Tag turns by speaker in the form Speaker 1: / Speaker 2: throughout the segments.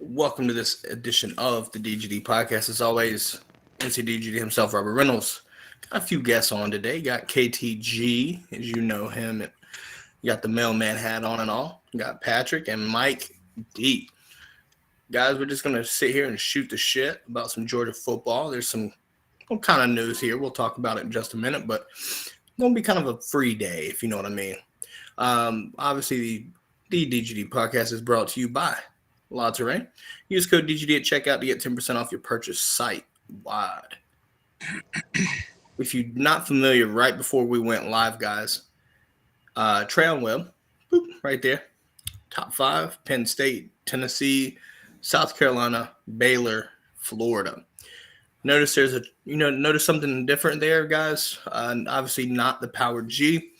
Speaker 1: Welcome to this edition of the DGD Podcast. As always, NCDGD himself, Robert Reynolds. Got a few guests on today. Got KTG, as you know him. You got the mailman hat on and all. You got Patrick and Mike D. Guys, we're just going to sit here and shoot the shit about some Georgia football. There's some kind of news here. We'll talk about it in just a minute, but it's going to be kind of a free day, if you know what I mean. Obviously, the DGD Podcast is brought to you by La Terrain. Use code DGD at checkout to get 10% off your purchase site-wide. If you're not familiar, right before we went live, guys, Trail Web, boop, right there, top 5, Penn State, Tennessee, South Carolina, Baylor, Florida. Notice notice something different there, guys. Obviously not the Power G.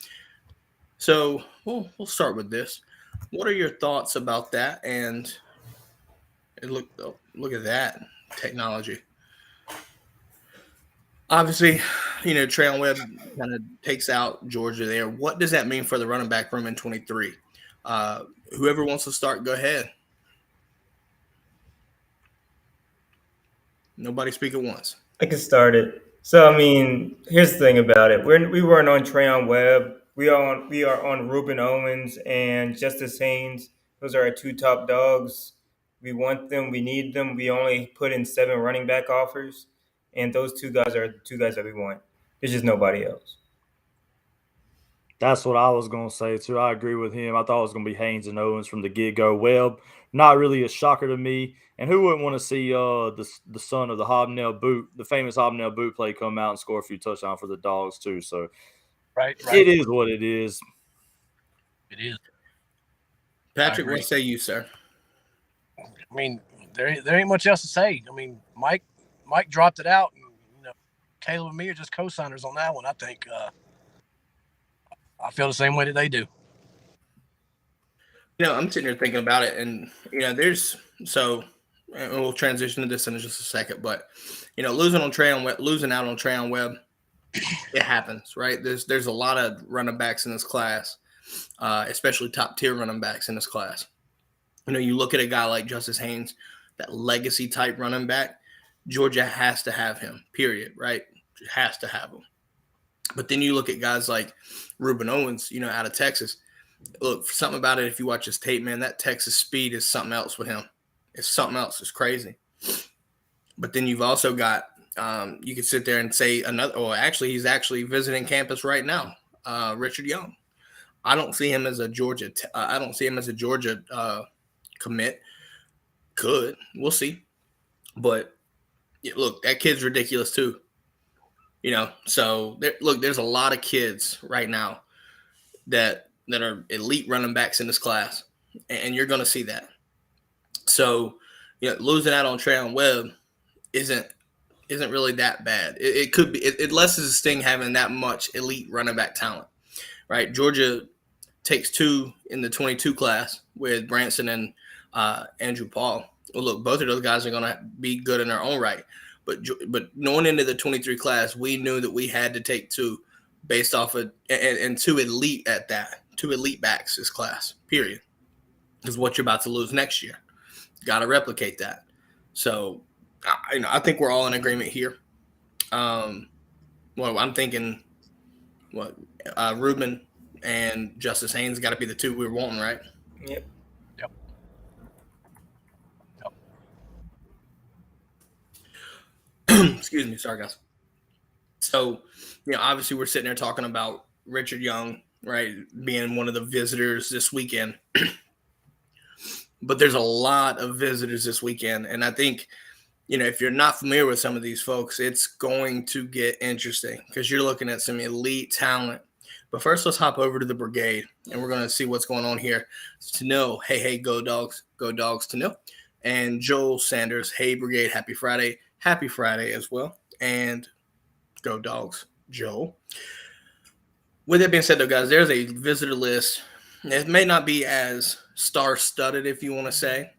Speaker 1: So we'll start with this. What are your thoughts about that? And look at that technology. Obviously, Trail Web kind of takes out Georgia there. What does that mean for the running back room in 23? Whoever wants to start, go ahead. Nobody speak at once.
Speaker 2: I can start it. So, here's the thing about it. We weren't on Trayon Webb. We are on Ruben Owens and Justice Haynes. Those are our two top dogs. We want them. We need them. We only put in 7 running back offers, and those two guys are the two guys that we want. There's just nobody else.
Speaker 3: That's what I was going to say, too. I agree with him. I thought it was going to be Haynes and Owens from the get-go. Webb, not really a shocker to me. And who wouldn't want to see the son of the Hobnail Boot, the famous Hobnail Boot play, come out and score a few touchdowns for the Dogs, too. So
Speaker 4: right.
Speaker 3: It is what it is.
Speaker 4: It is.
Speaker 1: Patrick, what say you, sir?
Speaker 4: There ain't much else to say. Mike dropped it out, and Caleb and me are just co-signers on that one. I think I feel the same way that they do.
Speaker 1: I'm sitting here thinking about it, and and we'll transition to this in just a second. But losing out on Trayon Webb, it happens, right? There's a lot of running backs in this class, especially top tier running backs in this class. You look at a guy like Justice Haynes, that legacy type running back. Georgia has to have him. Period. Right? Has to have him. But then you look at guys like Ruben Owens, out of Texas. Look, something about it, if you watch his tape, man, that Texas speed is something else with him. It's something else. It's crazy. But then you've also got, you could sit there and say he's actually visiting campus right now, Richard Young. I don't see him as a Georgia commit. We'll see. But look, that kid's ridiculous too. So there's a lot of kids right now that are elite running backs in this class, and you're going to see that. So, losing out on Trayon Webb isn't really that bad. It could be. It lessens the sting having that much elite running back talent, right? Georgia takes 2 in the 22 class with Branson and Andrew Paul. Well, look, both of those guys are going to be good in their own right. But going into the 23 class, we knew that we had to take 2 based off of and 2 elite at that. 2 elite backs this class, period. Is what you're about to lose next year. Got to replicate that. So, I think we're all in agreement here. I'm thinking, Ruben and Justice Haynes got to be the 2 we were wanting, right?
Speaker 2: Yep.
Speaker 1: Excuse me. Sorry, guys. So, obviously we're sitting there talking about Richard Young, right, being one of the visitors this weekend. But there's a lot of visitors this weekend. And I think, if you're not familiar with some of these folks, it's going to get interesting because you're looking at some elite talent. But first, let's hop over to the brigade, and we're going to see what's going on here. Tanil, hey, go Dogs, Tanil. And Joel Sanders, hey, brigade, happy Friday. Happy Friday as well. And go Dogs, Joel. With that being said, though, guys, there's a visitor list. It may not be as star-studded, if you want to say,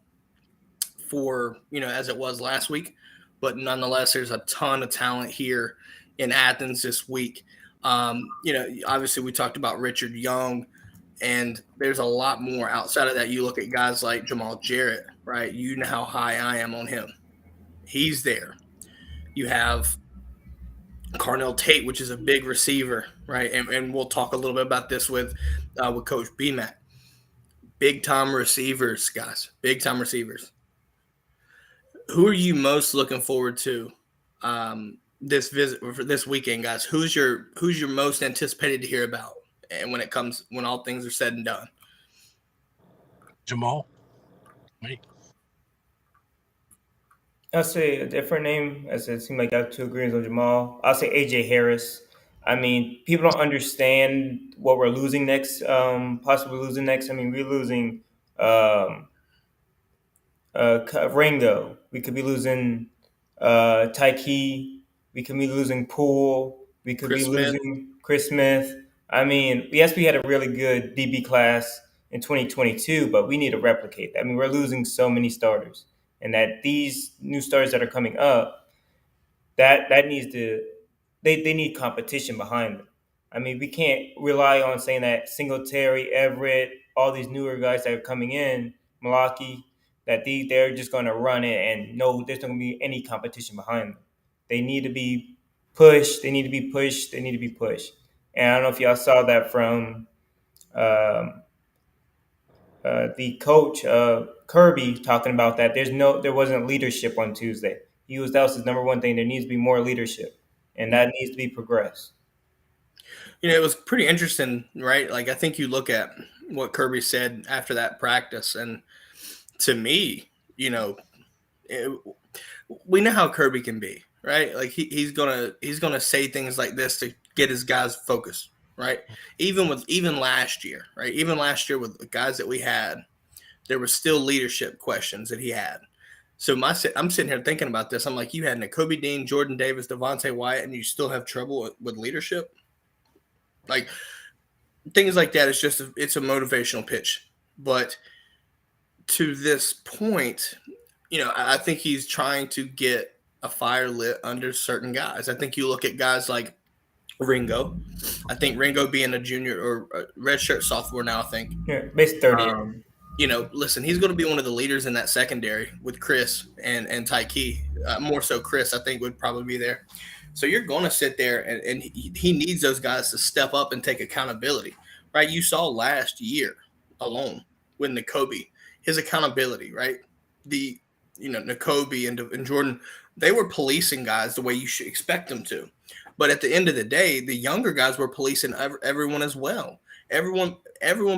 Speaker 1: for, as it was last week. But nonetheless, there's a ton of talent here in Athens this week. Obviously we talked about Richard Young. And there's a lot more outside of that. You look at guys like Jamal Jarrett, right? You know how high I am on him. He's there. You have Carnell Tate, which is a big receiver, right? And we'll talk a little bit about this with Coach BMAC. Big time receivers, guys. Big time receivers. Who are you most looking forward to this visit for this weekend, guys? Who's your most anticipated to hear about? And when all things are said and done,
Speaker 4: Jamal, me.
Speaker 2: I'll say a different name, as it seemed like I have two agreements on Jamal. I'll say AJ Harris. I mean, people don't understand what we're losing next, possibly losing next. I mean, we're losing Ringo. We could be losing Tyke. We could be losing Poole. We could
Speaker 1: Chris
Speaker 2: be
Speaker 1: Smith.
Speaker 2: losing Chris Smith. I mean, yes, we had a really good DB class in 2022, but we need to replicate that. I mean, we're losing so many starters, and that these new starters that are coming up, that needs to they need competition behind them. I mean, we can't rely on saying that Singletary, Everett, all these newer guys that are coming in, Malaki, that they're just going to run it and no, there's not going to be any competition behind them. They need to be pushed. They need to be pushed. They need to be pushed. And I don't know if y'all saw that from the coach Kirby talking about that. There wasn't leadership on Tuesday. That was his number one thing. There needs to be more leadership, and that needs to be progressed.
Speaker 1: You know, it was pretty interesting, right? Like, I think you look at what Kirby said after that practice, and to me, you know, we know how Kirby can be, right? Like he's gonna say things like this to get his guys focused, right? Even last year, right? Even last year with the guys that we had, there were still leadership questions that he had. So I'm sitting here thinking about this. I'm like, you had Nakobe Dean, Jordan Davis, Devontae Wyatt, and you still have trouble with leadership. Like things like that. It's a motivational pitch. But to this point, you know, I think he's trying to get a fire lit under certain guys. I think you look at guys like Ringo. I think Ringo being a junior or a redshirt sophomore now, I think.
Speaker 2: Yeah, base 30.
Speaker 1: You know, listen, he's going to be one of the leaders in that secondary with Chris and Tyke. More so Chris, I think, would probably be there. So you're going to sit there, and he needs those guys to step up and take accountability, right? You saw last year alone with Nakobe, his accountability, right? Nakobe and Jordan, they were policing guys the way you should expect them to. But at the end of the day, the younger guys were policing everyone as well. Everyone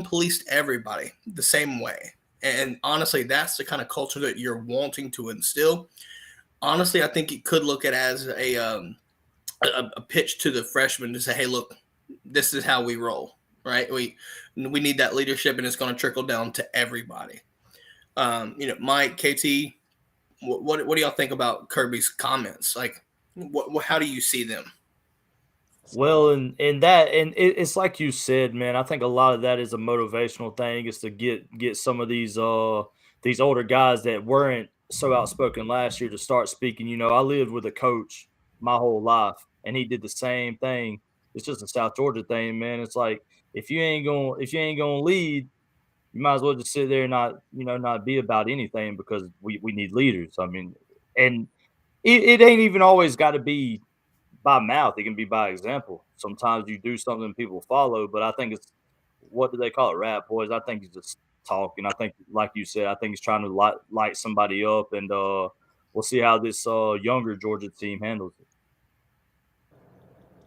Speaker 1: policed everybody the same way. And honestly, that's the kind of culture that you're wanting to instill. Honestly, I think you could look at it as a pitch to the freshmen to say, hey, look, this is how we roll, right? We need that leadership, and it's going to trickle down to everybody. Mike, KT, what do y'all think about Kirby's comments? Like, how do you see them?
Speaker 3: Well, and it's like you said, man. I think a lot of that is a motivational thing. Is to get some of these older guys that weren't so outspoken last year to start speaking. You know, I lived with a coach my whole life, and he did the same thing. It's just a South Georgia thing, man. It's like if you ain't gonna lead, you might as well just sit there and not be about anything, because we need leaders. I mean, and it ain't even always got to be by mouth. It can be by example. Sometimes you do something people follow, but I think it's, what do they call it, rap boys? I think he's just talking. I think, like you said, I think he's trying to light somebody up, and we'll see how this younger Georgia team handles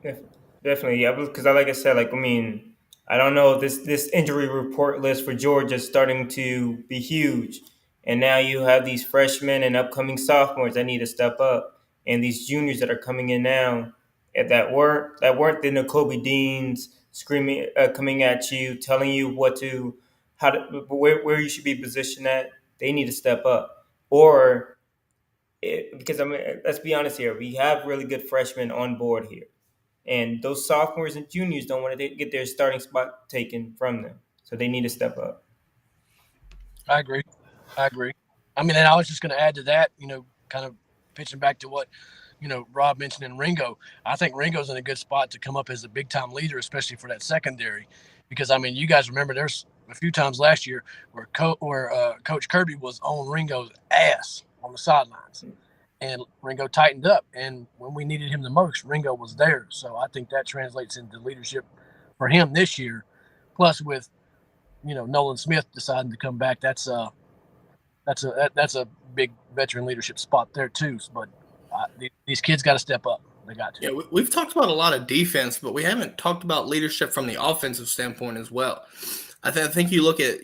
Speaker 3: it.
Speaker 2: Definitely, yeah. Because like I said, I don't know, this injury report list for Georgia is starting to be huge, and now you have these freshmen and upcoming sophomores that need to step up, and these juniors that are coming in now that weren't the Nakobe Deans screaming, coming at you, telling you where you should be positioned at. They need to step up, because let's be honest here, we have really good freshmen on board here. And those sophomores and juniors don't want to get their starting spot taken from them. So they need to step up.
Speaker 4: I agree. I mean, and I was just going to add to that, kind of pitching back to what, Rob mentioned in Ringo. I think Ringo's in a good spot to come up as a big-time leader, especially for that secondary. Because I mean, you guys remember there's a few times last year where Coach Kirby was on Ringo's ass on the sidelines, and Ringo tightened up. And when we needed him the most, Ringo was there. So I think that translates into leadership for him this year. Plus, with Nolan Smith deciding to come back, that's a big veteran leadership spot there too. But these kids got to step up. They got to.
Speaker 1: Yeah, we've talked about a lot of defense, but we haven't talked about leadership from the offensive standpoint as well. I think you look at,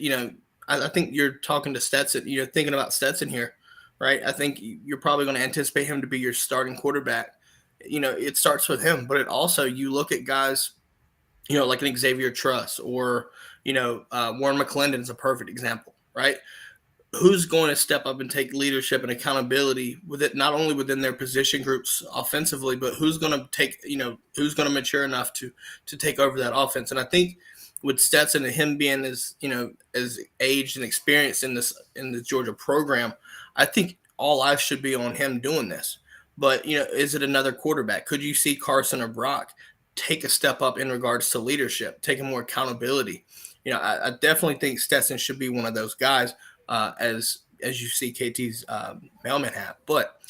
Speaker 1: I think you're talking to Stetson, you're thinking about Stetson here, right? I think you're probably going to anticipate him to be your starting quarterback. It starts with him, but it also, you look at guys, like an Xavier Truss or, Warren McClendon is a perfect example, right? Who's going to step up and take leadership and accountability with it, not only within their position groups offensively, but who's going to take, who's going to mature enough to take over that offense. And I think with Stetson and him being as aged and experienced in the Georgia program, I think all eyes should be on him doing this. But, is it another quarterback? Could you see Carson or Brock take a step up in regards to leadership, taking more accountability? I definitely think Stetson should be one of those guys. As you see KT's mailman hat, but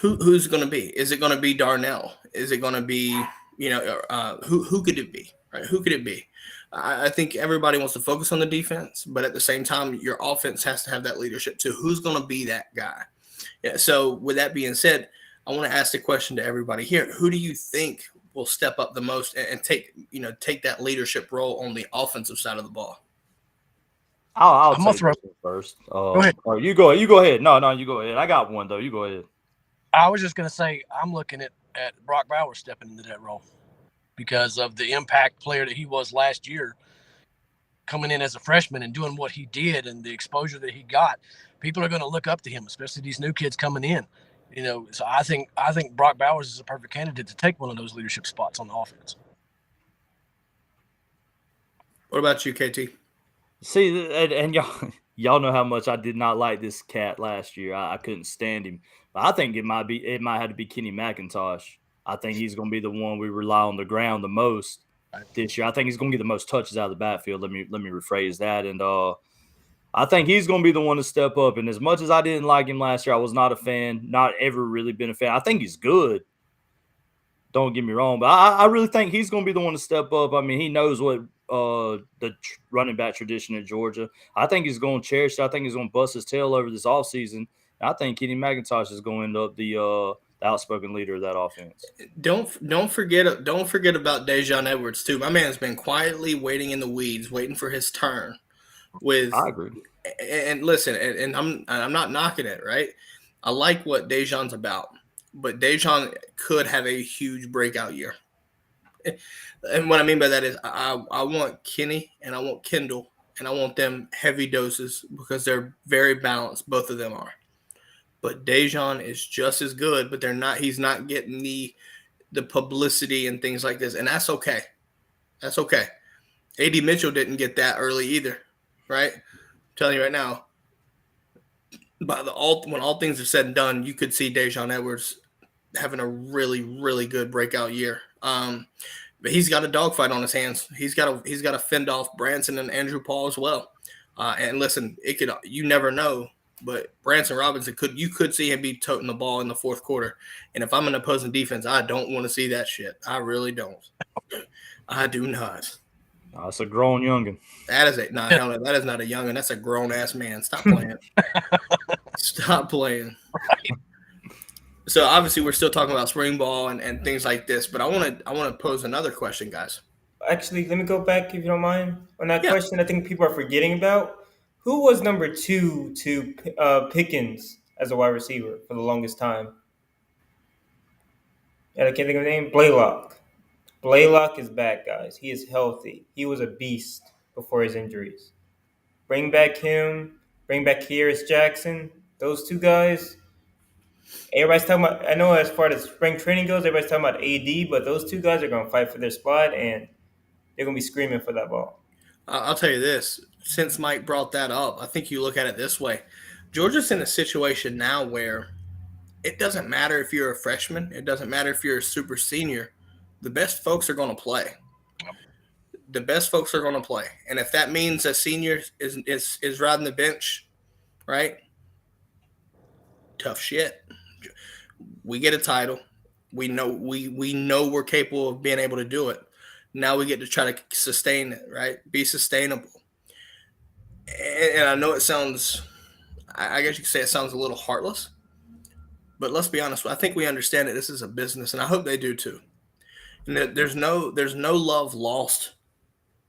Speaker 1: who's going to be? Is it going to be Darnell? Is it going to be who could it be? Right? Who could it be? I think everybody wants to focus on the defense, but at the same time, your offense has to have that leadership too. Who's going to be that guy? Yeah. So with that being said, I want to ask the question to everybody here: who do you think will step up the most and take that leadership role on the offensive side of the ball?
Speaker 3: I'll
Speaker 4: I'm gonna throw
Speaker 3: first.
Speaker 4: Go ahead.
Speaker 3: Or you go ahead. No, you go ahead. I got one though. You go ahead.
Speaker 4: I was just gonna say I'm looking at Brock Bowers stepping into that role because of the impact player that he was last year, coming in as a freshman and doing what he did and the exposure that he got. People are going to look up to him, especially these new kids coming in. So I think Brock Bowers is a perfect candidate to take one of those leadership spots on the offense.
Speaker 1: What about you, KT?
Speaker 3: See, and y'all know how much I did not like this cat last year. I couldn't stand him. But I think it might have to be Kenny McIntosh. I think he's going to be the one we rely on the ground the most this year. I think he's going to get the most touches out of the backfield. Let me rephrase that. And I think he's going to be the one to step up. And as much as I didn't like him last year, I was not a fan. Not ever really been a fan. I think he's good. Don't get me wrong, but I really think he's going to be the one to step up. I mean, he knows what the running back tradition in Georgia. I think he's going to cherish it. I think he's going to bust his tail over this offseason. I think Kenny McIntosh is going to end up the outspoken leader of that offense. Don't
Speaker 1: forget about Dejon Edwards too. My man's been quietly waiting in the weeds, waiting for his turn.
Speaker 3: I agree.
Speaker 1: And listen, and I'm not knocking it, right? I like what Dejon's about, but Dejon could have a huge breakout year. And what I mean by that is I want Kenny and I want Kendall and I want them heavy doses because they're very balanced. Both of them are. But Dejon is just as good, but he's not getting the publicity and things like this. And that's okay. That's okay. A.D. Mitchell didn't get that early either, right? I'm telling you right now, when all things are said and done, you could see Dejon Edwards having a really, really good breakout year. But he's got a dogfight on his hands. He's got to fend off Branson and Andrew Paul as well. And listen, you never know. But Branson Robinson you could see him be toting the ball in the fourth quarter. And if I'm an opposing defense, I don't want to see that shit. I really don't. I do not.
Speaker 3: That's a grown youngin.
Speaker 1: That is not a youngin. That's a grown ass man. Stop playing. Stop playing.
Speaker 4: Right.
Speaker 1: So obviously we're still talking about spring ball and things like this, but I want to pose another question, guys.
Speaker 2: Actually, let me go back if you don't mind on that question. I think people are forgetting about. Who was number 2 to Pickens as a wide receiver for the longest time? Yeah, I can't think of the name. Blaylock. Blaylock is back, guys. He is healthy. He was a beast before his injuries. Bring back him. Bring back Kearis Jackson. Those two guys. Everybody's talking about, I know as far as spring training goes, everybody's talking about AD, but those two guys are going to fight for their spot, and they're going to be screaming for that ball.
Speaker 1: I'll tell you this. Since Mike brought that up, I think you look at it this way. Georgia's in a situation now where it doesn't matter if you're a freshman. It doesn't matter if you're a super senior. The best folks are going to play. the best folks are going to play. And if that means a senior is riding the bench, right? Tough shit. We get a title. We know we're capable of being able to do it. Now we get to try to sustain it, right? Be sustainable. And I know it sounds, I guess you could say it sounds a little heartless, but let's be honest. I think we understand that this is a business, and I hope they do too. And there's no love lost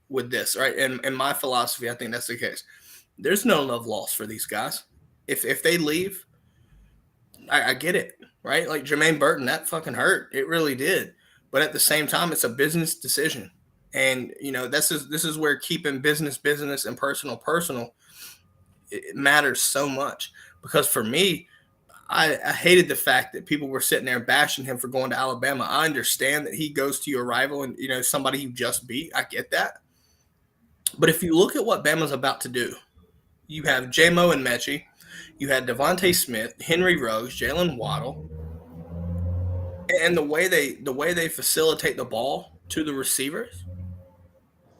Speaker 1: with this, right? And in my philosophy, I think that's the case. There's no love lost for these guys. If they leave, I get it, right? Like Jermaine Burton, that fucking hurt. It really did. But at the same time, it's a business decision. And, this is where keeping business and personal, it matters so much. Because for me, I hated the fact that people were sitting there bashing him for going to Alabama. I understand that he goes to your rival and, somebody you just beat. I get that. But if you look at what Bama's about to do, you have J-Mo and Mechie. You had Devontae Smith, Henry Ruggs, Jalen Waddle. And the way they facilitate the ball to the receivers,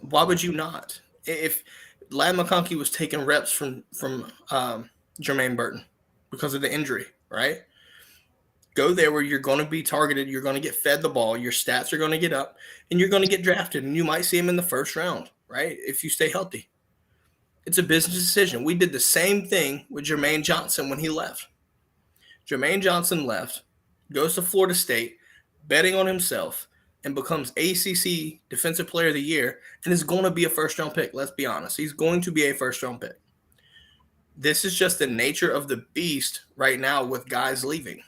Speaker 1: why would you not? If Lad McConkey was taking reps from Jermaine Burton because of the injury, right? Go there where you're going to be targeted, you're going to get fed the ball, your stats are going to get up, and you're going to get drafted, and you might see him in the first round, right? If you stay healthy. It's a business decision. We did the same thing with Jermaine Johnson when he left. Jermaine Johnson left, goes to Florida State, betting on himself, and becomes ACC Defensive Player of the Year, and is going to be a first-round pick. Let's be honest. He's going to be a first-round pick. This is just the nature of the beast right now with guys leaving.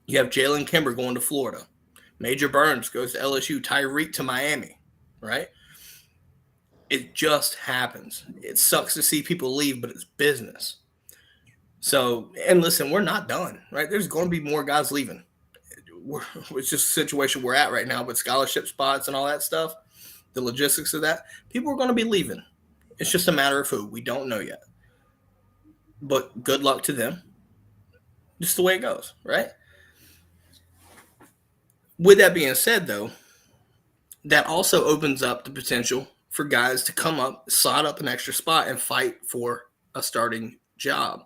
Speaker 1: You have Jalen Kimber going to Florida. Major Burns goes to LSU. Tyreek to Miami, right? It just happens. It sucks to see people leave, but it's business. So, and listen, we're not done, right? There's going to be more guys leaving. It's just a situation we're at right now with scholarship spots and all that stuff, the logistics of that. People are going to be leaving. It's just a matter of who. We don't know yet. But good luck to them. Just the way it goes, right? With that being said, though, that also opens up the potential for guys to come up, slot up an extra spot, and fight for a starting job.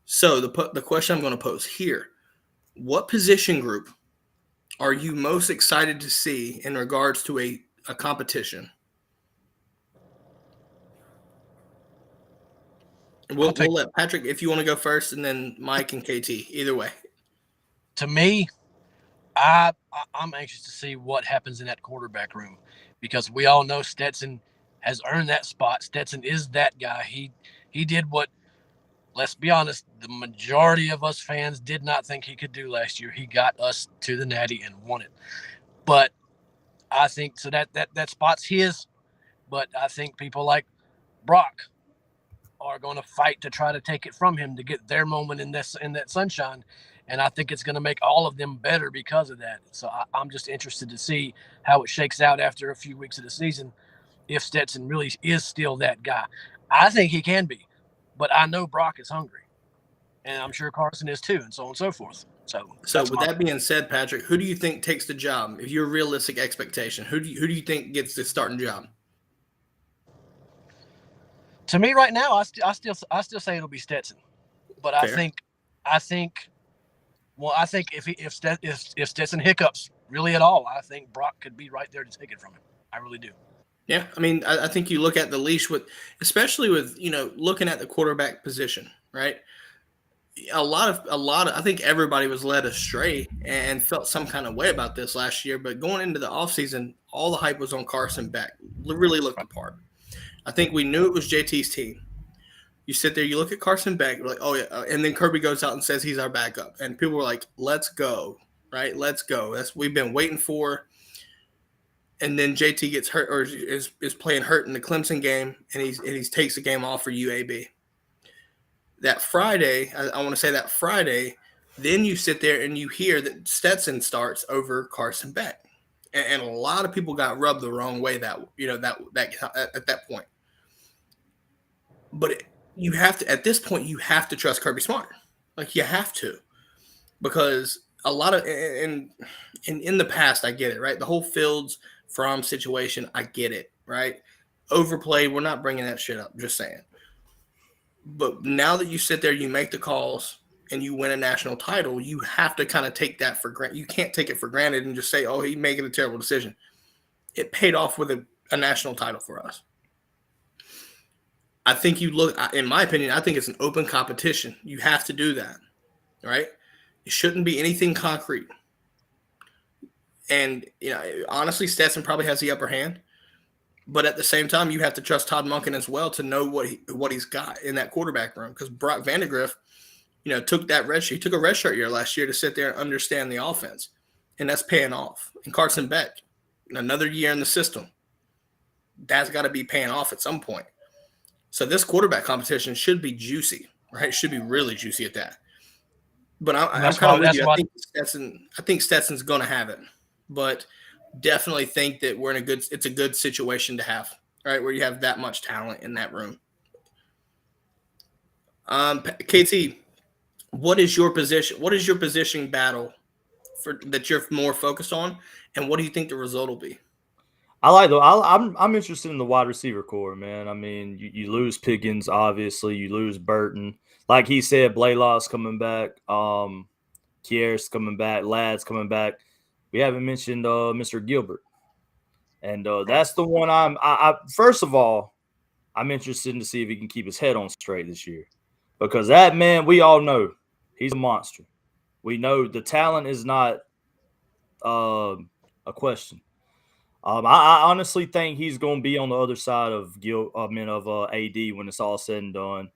Speaker 1: So the question I'm going to pose here, what position group are you most excited to see in regards to a competition? We'll let Patrick, if you want to go first, and then Mike and KT, either way.
Speaker 4: To me, I'm anxious to see what happens in that quarterback room, because we all know Stetson has earned that spot. Stetson is that guy. He did what, let's be honest, the majority of us fans did not think he could do last year. He got us to the Natty and won it. But I think so that spot's his. But I think people like Brock are going to fight to try to take it from him to get their moment in that sunshine. And I think it's going to make all of them better because of that. So I'm just interested to see how it shakes out after a few weeks of the season, if Stetson really is still that guy. I think he can be, but I know Brock is hungry, and I'm sure Carson is too, and so on and so forth. So with that being said, Patrick, who do you think takes the job? If you're a realistic expectation, who do you think gets the starting job? To me, right now, I still say it'll be Stetson, but fair. I think if Stetson hiccups really at all, I think Brock could be right there to take it from him. I really do. Yeah, I mean, I think you look at the leash especially with looking at the quarterback position, right? A lot of I think everybody was led astray and felt some kind of way about this last year. But going into the offseason, all the hype was on Carson Beck. Really looked the part. I think we knew it was JT's team. You sit there, you look at Carson Beck, you're like, oh, yeah. And then Kirby goes out and says he's our backup. And people were like, let's go, right? Let's go. That's what we've been waiting for. And then JT gets hurt or is playing hurt in the Clemson game, and he takes the game off for UAB. That Friday, I want to say that Friday, then you sit there and you hear that Stetson starts over Carson Beck. And a lot of people got rubbed the wrong way that at that point. But you have to, at this point, you have to trust Kirby Smart. Like, you have to. Because a lot of, and in the past, I get it, right? The whole Fields from situation, I get it.
Speaker 1: right? Overplayed. We're not bringing that shit up. Just saying. But now that you sit there, you make the calls, and you win a national title, you have to kind of take that for granted. You can't take it for granted and just say, "Oh, he's making a terrible decision." It paid off with a national title for us. I think in my opinion, I think it's an open competition. You have to do that, right? It shouldn't be anything concrete. And, honestly, Stetson probably has the upper hand. But at the same time, you have to trust Todd Monken as well to know what he's got in that quarterback room. Because Brock Vandegrift, took that red shirt. He took a red shirt year last year to sit there and understand the offense. And that's paying off. And Carson Beck, another year in the system. That's got to be paying off at some point. So this quarterback competition should be juicy, right? It should be really juicy at that. But I'm kind of with you. I think Stetson's going to have it. But definitely think that it's a good situation to have, right? Where you have that much talent in that room. KT, what is your position? What is your position battle that you're more focused on? And what do you think the result will be?
Speaker 3: I'm interested in the wide receiver core, man. I mean, you lose Pickens, obviously. You lose Burton. Like he said, Blaylock's coming back. Kier's coming back. Ladd's coming back. We haven't mentioned Mr. Gilbert. And that's the one first of all, I'm interested to see if he can keep his head on straight this year. Because that man, we all know, he's a monster. We know the talent is not a question. I honestly think he's going to be on the other side of AD when it's all said and done.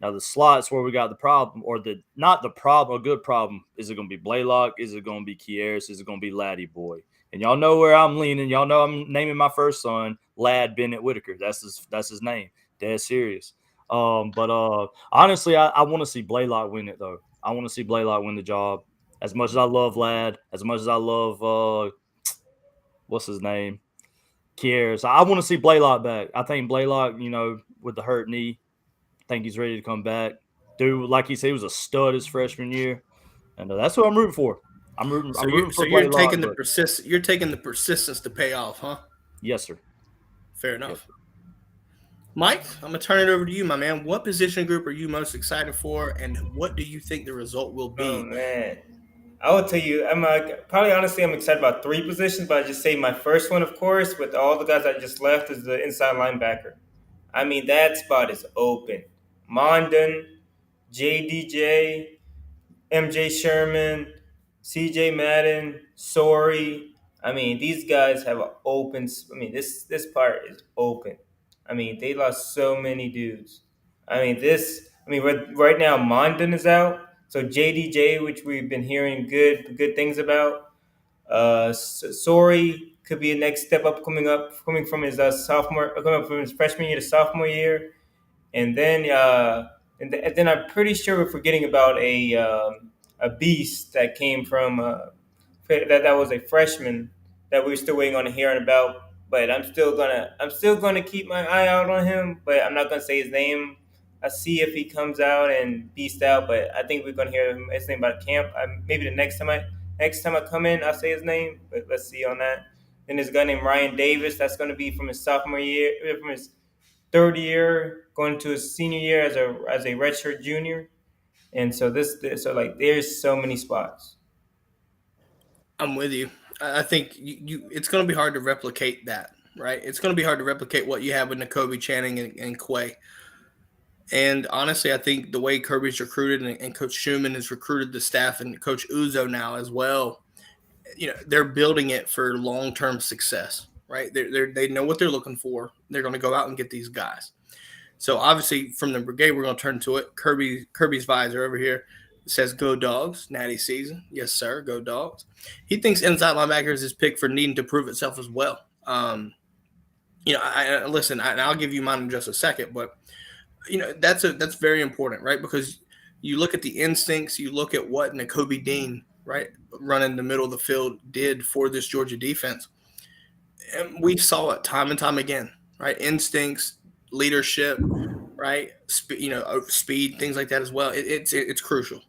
Speaker 3: Now the slots where we got the problem, or not the problem, a good problem. Is it going to be Blaylock? Is it going to be Kieris? Is it going to be Laddie Boy? And y'all know where I'm leaning. Y'all know I'm naming my first son Ladd Bennett Whitaker. That's his name. Dead serious. Honestly, I want to see Blaylock win it though. I want to see Blaylock win the job. As much as I love Ladd, as much as I love what's his name? Kieris. I want to see Blaylock back. I think Blaylock, with the hurt knee, I think he's ready to come back. Dude, like he said, he was a stud his freshman year. And that's what I'm rooting for. I'm rooting for
Speaker 1: you're
Speaker 3: Blaylock,
Speaker 1: taking you're taking the persistence to pay off, huh?
Speaker 3: Yes, sir.
Speaker 1: Fair enough.
Speaker 3: Yes, sir.
Speaker 1: Mike, I'm going to turn it over to you, my man. What position group are you most excited for, and what do you think the result will be?
Speaker 2: Oh, man. I will tell you, I'm excited about three positions, but I just say my first one, of course, with all the guys I just left, is the inside linebacker. I mean, that spot is open. Mondon, JDJ, MJ Sherman, CJ Madden, Sorey. I mean, these guys have an open. I mean, this part is open. I mean, they lost so many dudes. Right now Mondon is out. So JDJ, which we've been hearing good things about. Sorey could be a next step up coming from his freshman year to sophomore year, and then I'm pretty sure we're forgetting about a beast that came from that was a freshman that we're still waiting on hearing about. But I'm still gonna keep my eye out on him, but I'm not gonna say his name. I see if he comes out and beast out, but I think we're gonna hear his name about camp. Maybe the next time I come in, I'll say his name. But let's see on that. Then there's a guy named Ryan Davis. That's gonna be from his sophomore year, from his third year, going to his senior year as a redshirt junior. And so there's so many spots.
Speaker 1: I'm with you. I think it's going to be hard to replicate that, right? It's going to be hard to replicate what you have with Nakobe Channing and Quay. And honestly, I think the way Kirby's recruited and Coach Schumann has recruited the staff and Coach Uzo now as well, they're building it for long-term success, right? They know what they're looking for. They're going to go out and get these guys. So obviously from the brigade, we're going to turn to it. Kirby's visor over here says, "Go Dogs, natty season." Yes, sir. Go Dogs. He thinks inside linebacker is his pick for needing to prove itself as well. I'll give you mine in just a second, but that's very important, right? Because you look at the instincts, you look at what Nakobe Dean, right, running the middle of the field did for this Georgia defense. And we saw it time and time again, right? Instincts, leadership, right? Speed, things like that as well. It's crucial.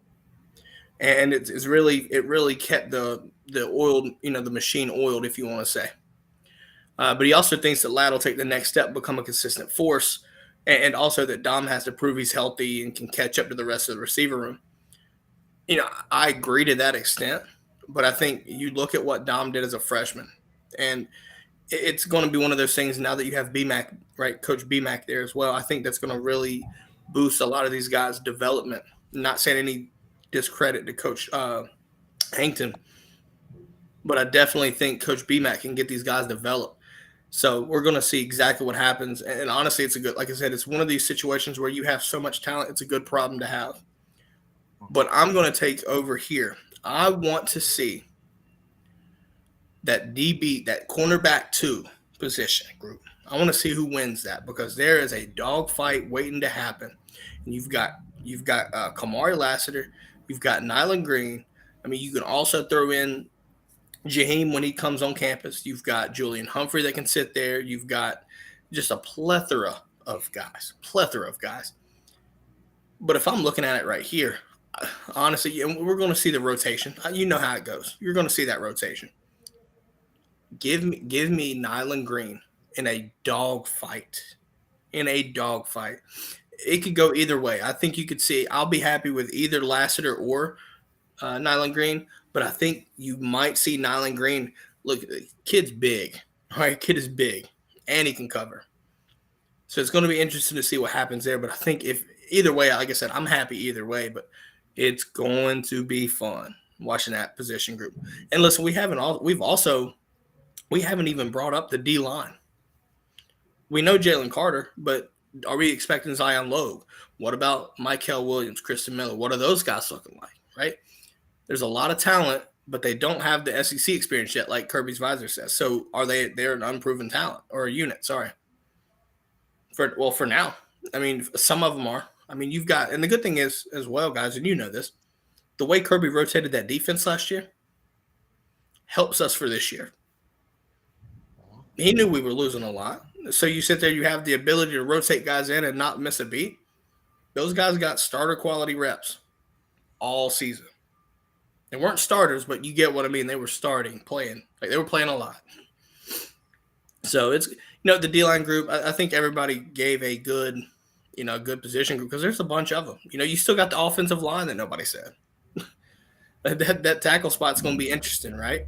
Speaker 1: And it really kept the oiled, the machine oiled, if you want to say. But he also thinks that Ladd will take the next step, become a consistent force, and also that Dom has to prove he's healthy and can catch up to the rest of the receiver room. I agree to that extent, but I think you look at what Dom did as a freshman, and it's going to be one of those things now that you have BMAC, right, Coach BMAC there as well. I think that's going to really boost a lot of these guys' development. Not saying any discredit to Coach Hankton, but I definitely think Coach BMAC can get these guys developed. So we're going to see exactly what happens. And honestly, it's a good, like I said, it's one of these situations where you have so much talent. It's a good problem to have. But I'm going to take over here. I want to see that that cornerback 2 position group. I want to see who wins that, because there is a dogfight waiting to happen. And you've got Kamari Lassiter, you've got Nyland Green. I mean, you can also throw in Jaheim when he comes on campus. You've got Julian Humphrey that can sit there. You've got just a plethora of guys. But if I'm looking at it right here, honestly, we're going to see the rotation. You know how it goes. You're going to see that rotation. Give me Nyland Green in a dog fight. It could go either way. I think you could see. I'll be happy with either Lassiter or Nyland Green, but I think you might see Nyland Green. Look, the kid's big. All right, kid is big, and he can cover. So it's going to be interesting to see what happens there. But I think if either way, like I said, I'm happy either way. But it's going to be fun watching that position group. And listen, we haven't even brought up the D line. We know Jalen Carter, but are we expecting Zion Logue? What about Michael Williams, Kristen Miller? What are those guys looking like, right? There's a lot of talent, but they don't have the SEC experience yet, like Kirby's visor says. So they're an unproven talent or a unit, sorry. For now. I mean, some of them are. I mean, you've got – and the good thing is as well, guys, and you know this, the way Kirby rotated that defense last year helps us for this year. He knew we were losing a lot. So you sit there, you have the ability to rotate guys in and not miss a beat. Those guys got starter quality reps all season. They weren't starters, but you get what I mean. They were playing. Like, they were playing a lot. So it's, the D-line group, I think everybody gave a good position group, because there's a bunch of them. You still got the offensive line that nobody said. that tackle spot's going to be interesting, right?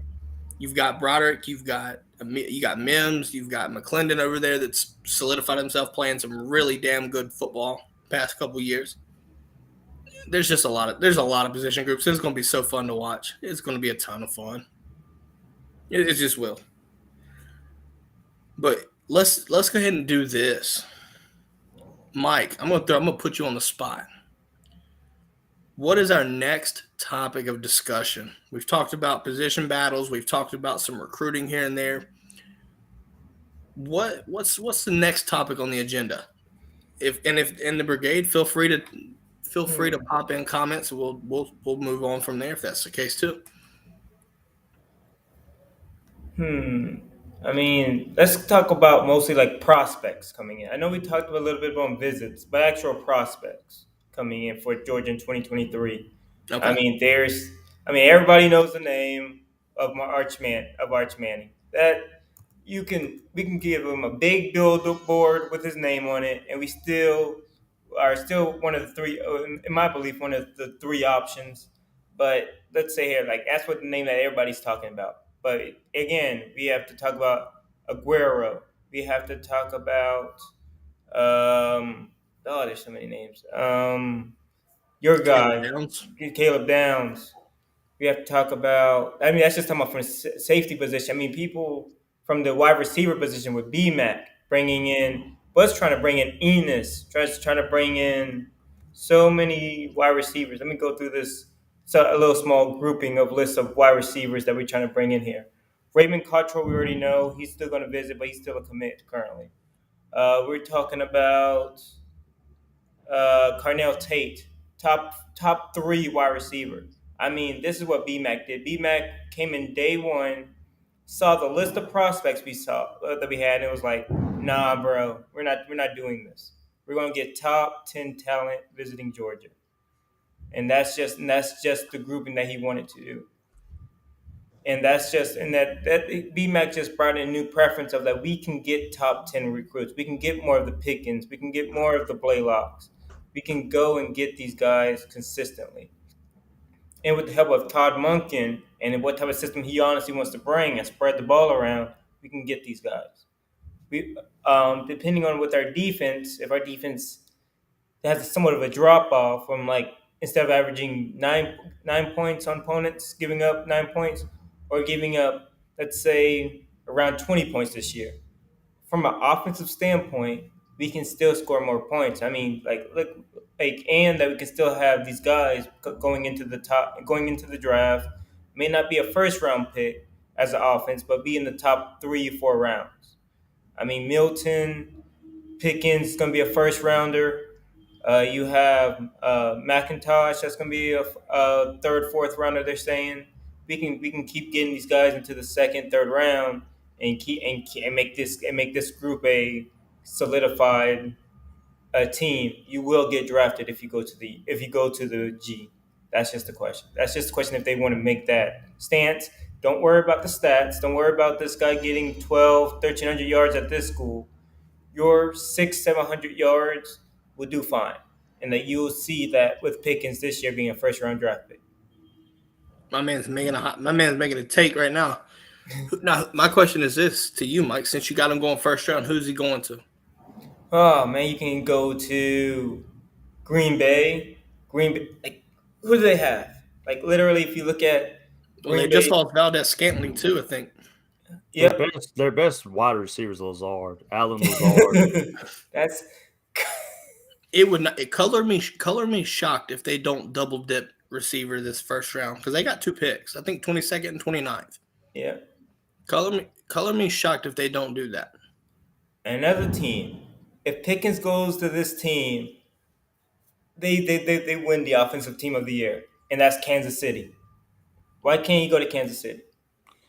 Speaker 1: You've got Broderick, you got Mims, you've got McClendon over there that's solidified himself playing some really damn good football past couple years. There's a lot of position groups. It's going to be so fun to watch. It's going to be a ton of fun. It just will. But let's go ahead and do this. Mike, I'm gonna put you on the spot. What is our next topic of discussion? We've talked about position battles. We've talked about some recruiting here and there. What's the next topic on the agenda? If in the brigade, feel free to pop in comments. We'll move on from there if that's the case too.
Speaker 2: I mean, let's talk about mostly like prospects coming in. I know we talked a little bit about visits, but actual prospects coming in for Georgia in 2023. Okay. I mean, everybody knows the name of Arch Manning. That we can give him a big billboard with his name on it, and we are still one of the three, in my belief, one of the three options. But let's say here, like, that's what the name that everybody's talking about. But again, we have to talk about Aguero. We have to talk about there's so many names. Your guy, Caleb Downs. We have to talk about. I mean, that's just talking about from a safety position. I mean, people from the wide receiver position with BMAC trying to bring in Enos, trying to bring in so many wide receivers. Let me go through this. So a little small grouping of lists of wide receivers that we're trying to bring in here. Raymond Cottrell, we already know. He's still going to visit, but he's still a commit currently. We're talking about Carnell Tate, top 3 wide receiver. I mean, this is what BMAC did. BMAC came in day one, saw the list of prospects that we had, and it was like, nah, bro, we're not doing this. We're going to get top 10 talent visiting Georgia. And that's just the grouping that he wanted to do. And that's just and that BMAC just brought in a new preference of that we can get top 10 recruits. We can get more of the Pickens. We can get more of the Blaylocks. We can go and get these guys consistently. And with the help of Todd Monken and what type of system he honestly wants to bring and spread the ball around, we can get these guys. We, depending on with our defense, if our defense has somewhat of a drop off from like instead of averaging nine points on opponents, giving up 9 points, or giving up, let's say, around 20 points this year. From an offensive standpoint, we can still score more points. I mean, and that we can still have these guys going into the draft. May not be a first round pick as an offense, but be in the top 3 or 4 rounds. I mean, Milton, Pickens is going to be a first rounder. You have McIntosh. That's going to be a third, fourth rounder. They're saying we can keep getting these guys into the second, third round and make this group a solidified team. You will get drafted if you go to the G. That's just the question. That's just the question if they want to make that stance. Don't worry about the stats. Don't worry about this guy getting 1,300 yards at this school. Your 600-700 yards will do fine. And that you'll see that with Pickens this year being a first-round draft pick.
Speaker 1: My man's making a take right now. Now, my question is this to you, Mike. Since you got him going first round, who's he going to?
Speaker 2: Oh, man, you can go to Green Bay. Like, who do they have? Like, literally, if you look at
Speaker 1: Well, they just lost Valdez-Scantling, too, I think.
Speaker 2: Yep.
Speaker 3: Their best wide receiver is Alan Lazard.
Speaker 2: That's
Speaker 1: It would not. It color me shocked if they don't double dip receiver this first round because they got 2 picks. I think 22nd and 29th.
Speaker 2: yeah.
Speaker 1: Color me shocked if they don't do that.
Speaker 2: Another team. If Pickens goes to this team, they win the offensive team of the year, and that's Kansas City. Why can't you go to Kansas City?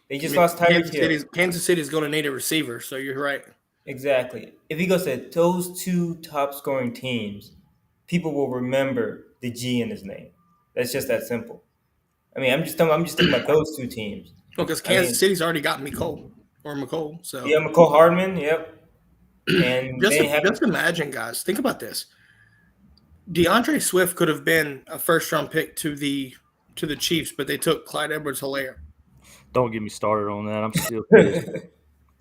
Speaker 2: They just lost Tyreek Hill.
Speaker 1: Kansas City's going to need a receiver, so you're right.
Speaker 2: Exactly. If he goes to those 2 top scoring teams, people will remember the G in his name. That's just that simple. I mean, I'm just thinking about those 2 teams.
Speaker 1: Well, because Kansas City's already got McCole. So
Speaker 2: yeah, McCole Hardman. Yep. And
Speaker 1: just imagine, guys. Think about this. DeAndre Swift could have been a first-round pick to the Chiefs, but they took Clyde Edwards-Helaire.
Speaker 3: Don't get me started on that. I'm still pissed.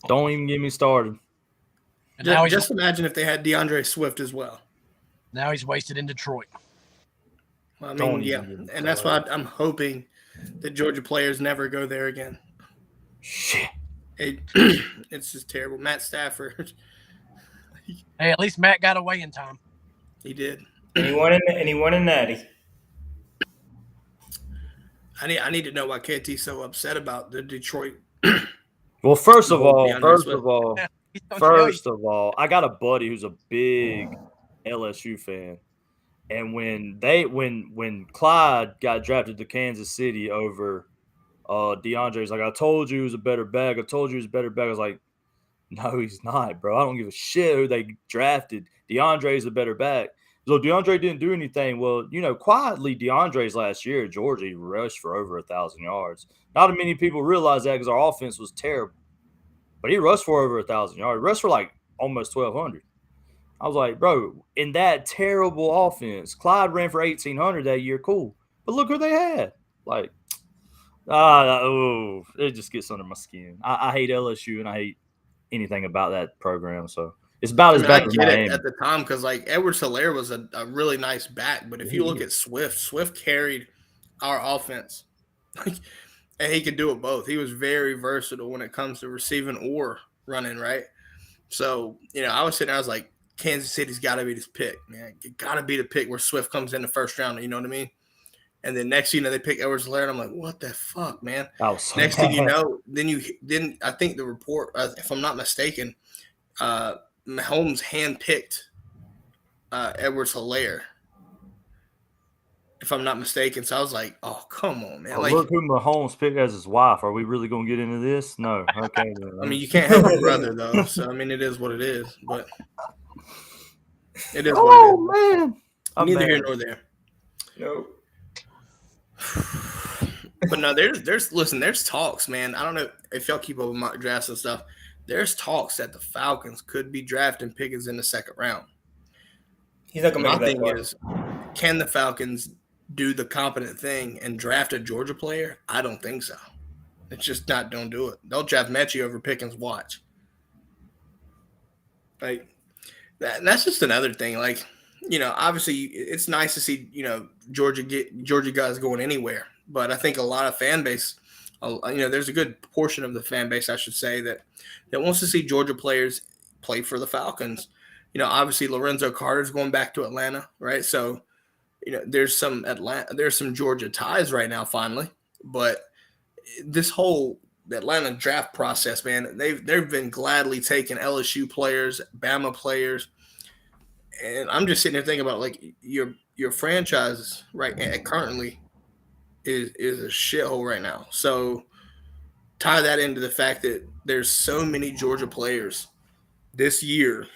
Speaker 3: Don't even get me started.
Speaker 4: And
Speaker 1: Just imagine if they had DeAndre Swift as well.
Speaker 4: Now he's wasted in Detroit.
Speaker 1: I mean, yeah, and that's why I'm hoping that Georgia players never go there again.
Speaker 3: Shit.
Speaker 1: It's just terrible. Matt Stafford.
Speaker 4: Hey, at least Matt got away in time.
Speaker 1: He did.
Speaker 2: And he won a natty.
Speaker 1: I need to know why KT's so upset about the Detroit.
Speaker 3: Well, first of all, I got a buddy who's a big LSU fan. And when Clyde got drafted to Kansas City over DeAndre's like, I told you he was a better bag. I was like, no, he's not, bro. I don't give a shit who they drafted. DeAndre's a better back. So DeAndre didn't do anything. Well, quietly, DeAndre's last year at Georgia, he rushed for over 1,000 yards. Not many people realize that because our offense was terrible. But he rushed for over 1,000 yards. He rushed for like almost 1,200. I was like, bro, in that terrible offense, Clyde ran for 1,800 that year. Cool. But look who they had. Like, it just gets under my skin. I hate LSU and I hate anything about that program. So it's about as bad as Miami.
Speaker 1: At the time because like Edwards-Helaire was a really nice back, but if you look at Swift carried our offense, and he could do it both. He was very versatile when it comes to receiving or running, right? So I was sitting there, I was like, Kansas City's got to be this pick, man. It got to be the pick where Swift comes in the first round. You know what I mean? And then next, they pick Edwards-Helaire, and I'm like, what the fuck, man? Next thing you know, then I think the report, if I'm not mistaken, Mahomes handpicked Edwards-Helaire, if I'm not mistaken. So I was like, oh, come on, man.
Speaker 3: Look who Mahomes picked as his wife. Are we really going to get into this? No. Okay.
Speaker 1: I mean, you can't help your brother, though. So, I mean, it is what it is. But it is what it is.
Speaker 3: Man.
Speaker 1: Neither here nor there.
Speaker 2: Nope.
Speaker 1: But no, there's talks, man. I don't know if y'all keep up with mock drafts and stuff. There's talks that the Falcons could be drafting Pickens in the second round.
Speaker 2: He's not gonna
Speaker 1: My
Speaker 2: make it that
Speaker 1: thing
Speaker 2: far.
Speaker 1: is, can the Falcons do the competent thing and draft a Georgia player? I don't think so. It's just not. Don't do it. They'll draft Mechie over Pickens. Watch. Like that's just another thing. Like, obviously it's nice to see Georgia guys going anywhere, but I think a lot of fan base, there's a good portion of the fan base, I should say, that wants to see Georgia players play for the Falcons. Obviously Lorenzo Carter's going back to Atlanta, right? So there's some Georgia ties right now finally, but this whole Atlanta draft process, man, they've been gladly taking LSU players, Bama players, and I'm just sitting there thinking about like your franchise currently is a shithole right now. So tie that into the fact that there's so many Georgia players this year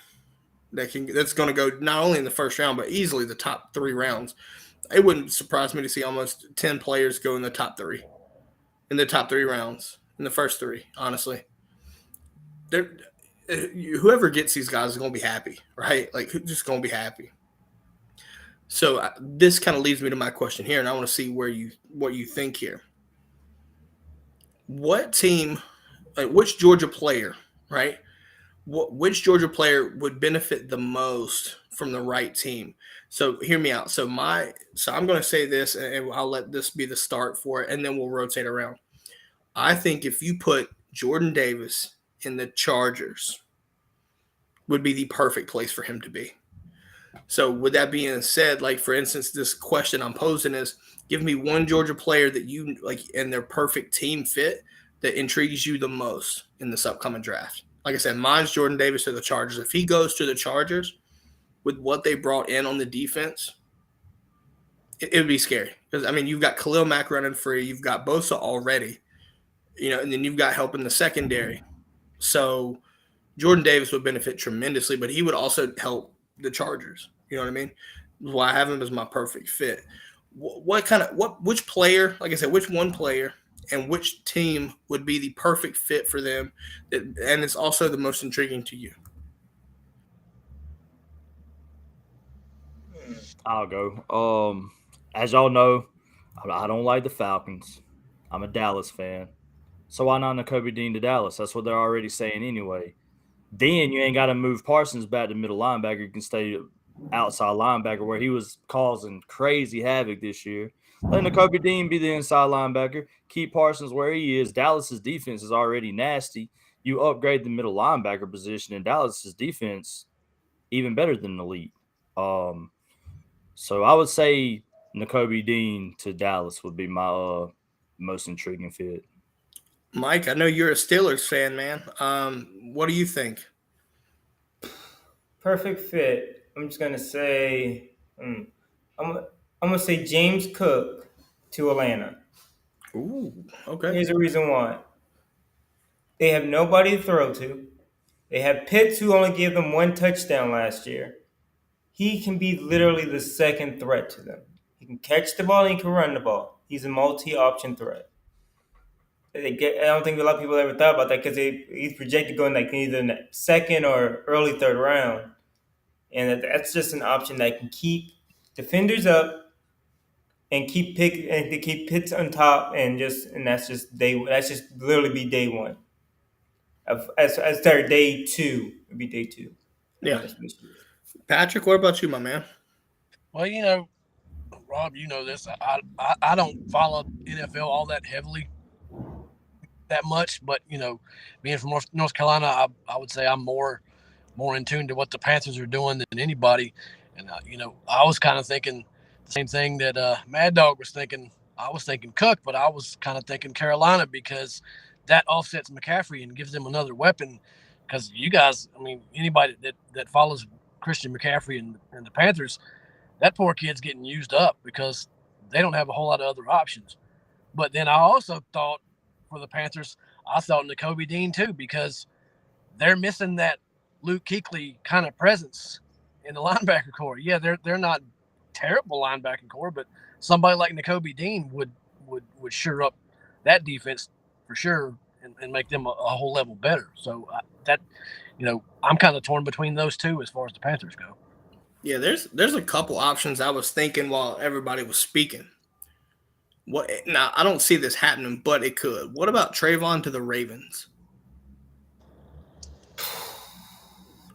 Speaker 1: that's going to go not only in the first round but easily the top 3 rounds. It wouldn't surprise me to see almost 10 players go in the top 3 rounds. In the first 3, honestly. Whoever gets these guys is going to be happy, right? Like, just going to be happy. So this kind of leads me to my question here, and I want to see what you think here. What team, like which Georgia player, right? Which Georgia player would benefit the most from the right team? So hear me out. So I'm going to say this, and I'll let this be the start for it, and then we'll rotate around. I think if you put Jordan Davis in the Chargers, would be the perfect place for him to be. So with that being said, like for instance, this question I'm posing is, give me one Georgia player that you like and their perfect team fit that intrigues you the most in this upcoming draft. Like I said, mine's Jordan Davis to the Chargers. If he goes to the Chargers with what they brought in on the defense, it would be scary. Because, I mean, you've got Khalil Mack running free. You've got Bosa already. And then you've got help in the secondary. So Jordan Davis would benefit tremendously, but he would also help the Chargers. You know what I mean? Why I have him as my perfect fit. Which player, like I said, which one player and which team would be the perfect fit for them, and it's also the most intriguing to you?
Speaker 3: I'll go. As y'all know, I don't like the Falcons. I'm a Dallas fan. So why not Nakobe Dean to Dallas? That's what they're already saying anyway. Then you ain't got to move Parsons back to middle linebacker. You can stay outside linebacker where he was causing crazy havoc this year. Let Nakobe Dean be the inside linebacker. Keep Parsons where he is. Dallas's defense is already nasty. You upgrade the middle linebacker position, and Dallas's defense even better than elite. So I would say Nakobe Dean to Dallas would be my most intriguing fit.
Speaker 1: Mike, I know you're a Steelers fan, man. What do you think?
Speaker 2: Perfect fit. I'm just gonna say, I'm gonna say James Cook to Atlanta.
Speaker 1: Ooh, okay.
Speaker 2: Here's the reason why. They have nobody to throw to. They have Pitts, who only gave them 1 touchdown last year. He can be literally the second threat to them. He can catch the ball and he can run the ball. He's a multi-option threat. I don't think a lot of people ever thought about that because he's projected going like either in the second or early third round. And that's just an option that can keep defenders up and keep Pitts on top, and that's just literally be day one. As their day 2, it'd be day 2.
Speaker 1: Yeah. Patrick, what about you, my man?
Speaker 4: Well, Rob, you know this. I don't follow NFL all that heavily, that much, but being from North Carolina, I would say I'm more in tune to what the Panthers are doing than anybody. And I was kind of thinking the same thing that Mad Dog was thinking. I was thinking Cook, but I was kind of thinking Carolina because that offsets McCaffrey and gives them another weapon. Because you guys, I mean, anybody that follows Christian McCaffrey and the Panthers, that poor kid's getting used up because they don't have a whole lot of other options. But then I also thought for the Panthers, I thought Nakobe Dean too, because they're missing that Luke Kuechly kind of presence in the linebacker core. Yeah, they're not terrible linebacker core, but somebody like Nakobe Dean would would shore up that defense for sure and make them a whole level better. So I'm kind of torn between those two as far as the Panthers go.
Speaker 1: Yeah, there's a couple options I was thinking while everybody was speaking. Now, I don't see this happening, but it could. What about Trayvon to the Ravens?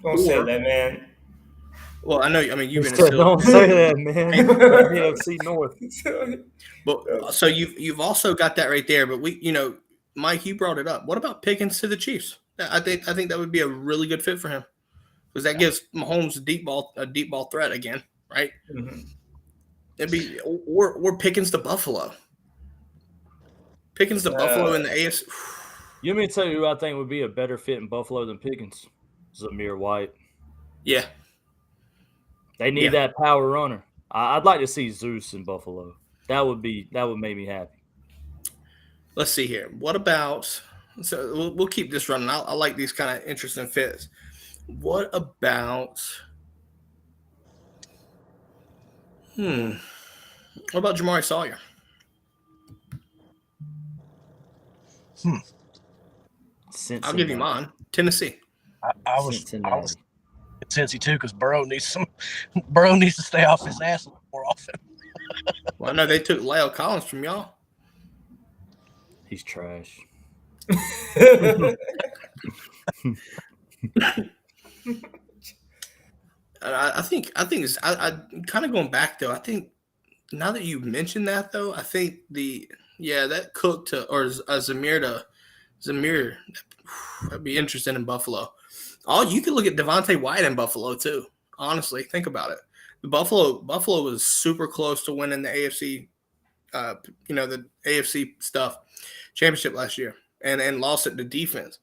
Speaker 2: Don't say that, man.
Speaker 1: Well, I know. I mean, you've been.
Speaker 3: Don't say that, man. NFC North.
Speaker 1: But so you've also got that right there. But Mike, you brought it up. What about Pickens to the Chiefs? I think that would be a really good fit for him because that gives Mahomes a deep ball threat again, right?
Speaker 2: Mm-hmm.
Speaker 1: It'd be or Pickens to Buffalo. Pickens to Buffalo in the AFC.
Speaker 3: You mean to tell you who I think would be a better fit in Buffalo than Pickens? Zamir White.
Speaker 1: Yeah.
Speaker 3: They need that power runner. I'd like to see Zeus in Buffalo. That would make me happy.
Speaker 1: Let's see here. What about? So we'll keep this running. I like these kind of interesting fits. What about? What about Jamari Sawyer? I'll give you mine. Tennessee.
Speaker 4: I was Cincy too because Burrow needs to stay off his ass more often.
Speaker 1: Well, I know they took Lyle Collins from y'all.
Speaker 3: He's trash.
Speaker 1: I think it's kind of going back though. I think now that you mentioned that though, I think that Cook to or Zamir that'd be interesting in Buffalo. You could look at Devontae White in Buffalo too. Honestly, think about it. Buffalo was super close to winning the AFC, the AFC stuff championship last year, and lost it to defense.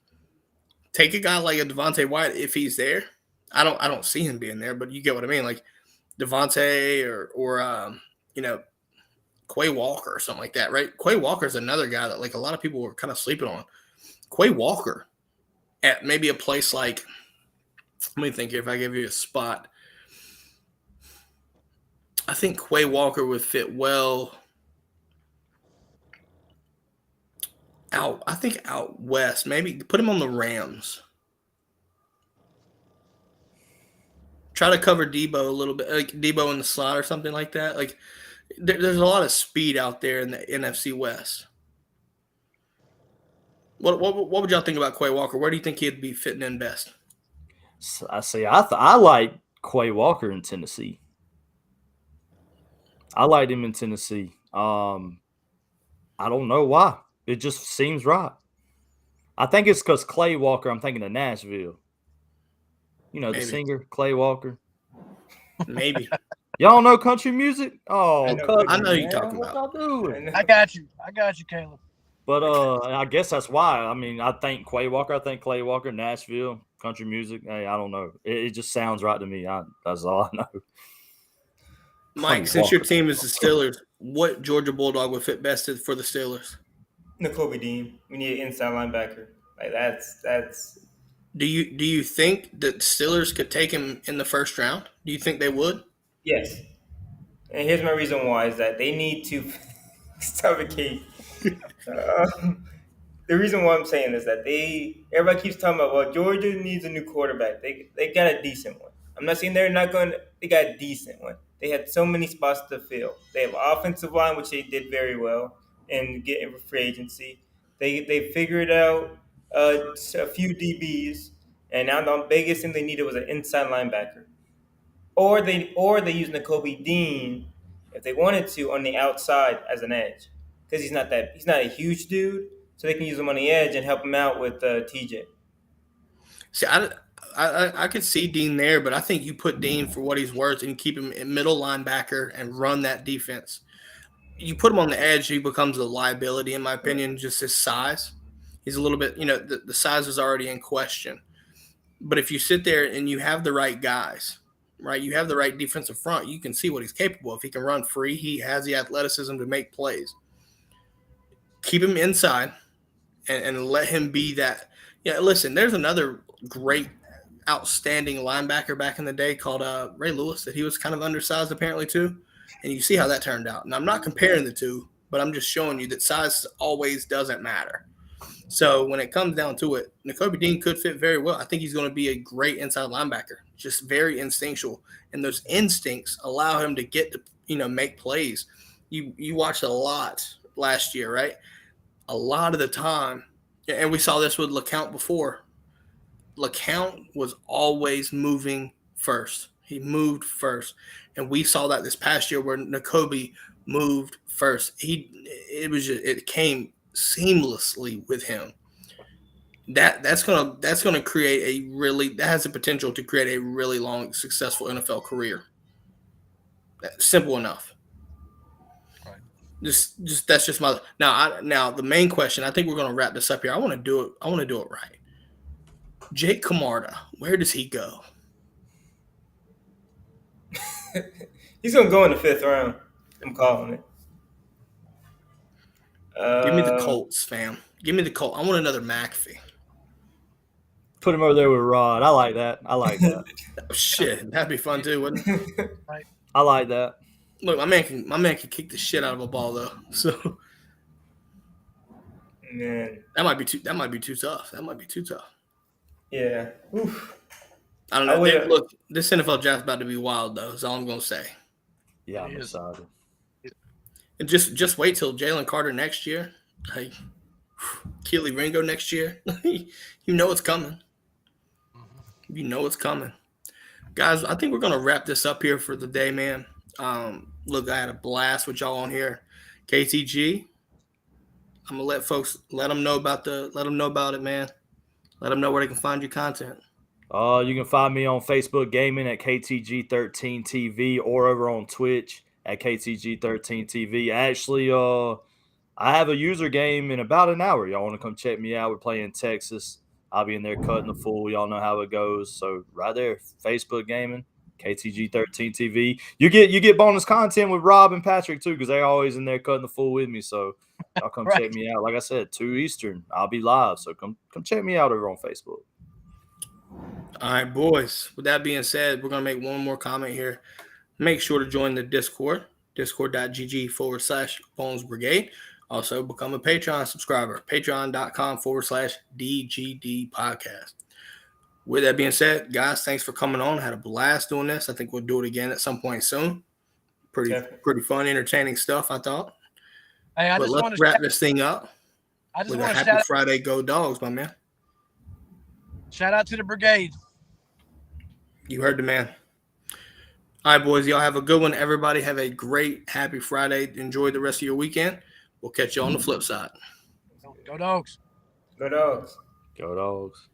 Speaker 1: Take a guy like a Devontae White if he's there. I don't see him being there, but you get what I mean. Like Devontae or Quay Walker or something like that, right? Quay Walker is another guy that like a lot of people were kind of sleeping on. Quay Walker at maybe a place like, let me think here if I give you a spot. I think Quay Walker would fit well out west. Maybe put him on the Rams. Try to cover Debo a little bit, like Debo in the slot or something like that. Like there's a lot of speed out there in the NFC West. What would y'all think about Quay Walker? Where do you think he'd be fitting in best?
Speaker 3: I like Quay Walker in Tennessee. I liked him in Tennessee. I don't know why. It just seems right. I think it's because Clay Walker, I'm thinking of Nashville.
Speaker 1: Maybe.
Speaker 3: The singer, Clay Walker.
Speaker 1: Maybe.
Speaker 3: Y'all know country music? Oh,
Speaker 1: I know you're talking about.
Speaker 3: What y'all doing?
Speaker 4: I got you, Caleb.
Speaker 3: But I guess that's why. I mean, I think Quay Walker. I think Clay Walker, Nashville, country music. Hey, I don't know. It just sounds right to me. That's all I know.
Speaker 1: Mike, since your team is the Steelers, what Georgia Bulldog would fit best for the Steelers?
Speaker 2: Nakobe Dean. We need an inside linebacker. Like that's.
Speaker 1: Do you think that the Steelers could take him in the first round? Do you think they would?
Speaker 2: Yes. And here's my reason why is that they need to suffocate. The reason why I'm saying is that everybody keeps talking about, well, Georgia needs a new quarterback. They got a decent one. I'm not saying they're not going to – they got a decent one. They had so many spots to fill. They have an offensive line, which they did very well in getting free agency. They figured out a few DBs, and now the biggest thing they needed was an inside linebacker. Or they use Nakobe Dean, if they wanted to, on the outside as an edge. Because he's not a huge dude, so they can use him on the edge and help him out with TJ.
Speaker 1: See, I could see Dean there, but I think you put Dean for what he's worth and keep him in middle linebacker and run that defense. You put him on the edge, he becomes a liability, in my opinion, just his size. He's a little bit, the size is already in question. But if you sit there and you have the right guys, right, you have the right defensive front, you can see what he's capable of. He can run free. He has the athleticism to make plays. Keep him inside and let him be that. Yeah, listen, there's another great, outstanding linebacker back in the day called Ray Lewis that he was kind of undersized apparently too. And you see how that turned out. And I'm not comparing the two, but I'm just showing you that size always doesn't matter. So when it comes down to it, Nakobe Dean could fit very well. I think he's going to be a great inside linebacker, just very instinctual. And those instincts allow him to get to, make plays. You watched a lot last year, right? A lot of the time, and we saw this with LeCount before. LeCount was always moving first. He moved first. And we saw that this past year where Nakobe moved first. It came seamlessly with him. That's gonna create that has the potential to create a really long, successful NFL career. Simple enough.
Speaker 4: Right.
Speaker 1: Just that's just my now the main question. I think we're gonna wrap this up here. I want to do it right. Jake Camarda, where does he go?
Speaker 2: He's gonna go in the 5th round. I'm calling it.
Speaker 1: Give me the Colts, fam. Give me the Colts. I want another McAfee.
Speaker 3: Put him over there with Rod. I like that.
Speaker 1: Oh, shit, that'd be fun too, wouldn't it?
Speaker 3: I like that.
Speaker 1: Look, my man can kick the shit out of a ball though. So
Speaker 2: Man.
Speaker 1: that might be too tough. That might be too tough.
Speaker 2: Yeah. Oof.
Speaker 1: I don't know. Look, this NFL draft's about to be wild though. That's all I'm gonna say.
Speaker 3: Yeah, I'm excited.
Speaker 1: And just wait till Jalen Carter next year. Like Keely Ringo next year. You know it's coming. You know it's coming. Guys, I think we're going to wrap this up here for the day, man. Look, I had a blast with y'all on here. KTG, I'm going to let them know about it, man. Let them know where they can find your content.
Speaker 3: You can find me on Facebook Gaming at KTG13TV or over on Twitch at KTG13TV. Actually, I have a user game in about an hour. Y'all want to come check me out? We're playing Texas. I'll be in there cutting the fool. Y'all know how it goes. So right there, Facebook Gaming, KTG13TV. You get bonus content with Rob and Patrick too, because they're always in there cutting the fool with me. So y'all come check me out. Like I said, 2 Eastern, I'll be live. So come check me out over on Facebook.
Speaker 1: All right, boys. With that being said, we're going to make one more comment here. Make sure to join the Discord, discord.gg/Bones Brigade. Also, become a Patreon subscriber, patreon.com/DGD Podcast. With that being said, guys, thanks for coming on. I had a blast doing this. I think we'll do it again at some point soon. Pretty fun, entertaining stuff, I thought.
Speaker 4: Hey,
Speaker 1: but let's wrap this thing up with a happy Friday. Go Dogs, my man.
Speaker 4: Shout out to the brigade.
Speaker 1: You heard the man. All right, boys. Y'all have a good one. Everybody have a great, happy Friday. Enjoy the rest of your weekend. We'll catch you on the flip side.
Speaker 4: Go Dogs.
Speaker 2: Go Dogs.
Speaker 3: Go Dogs.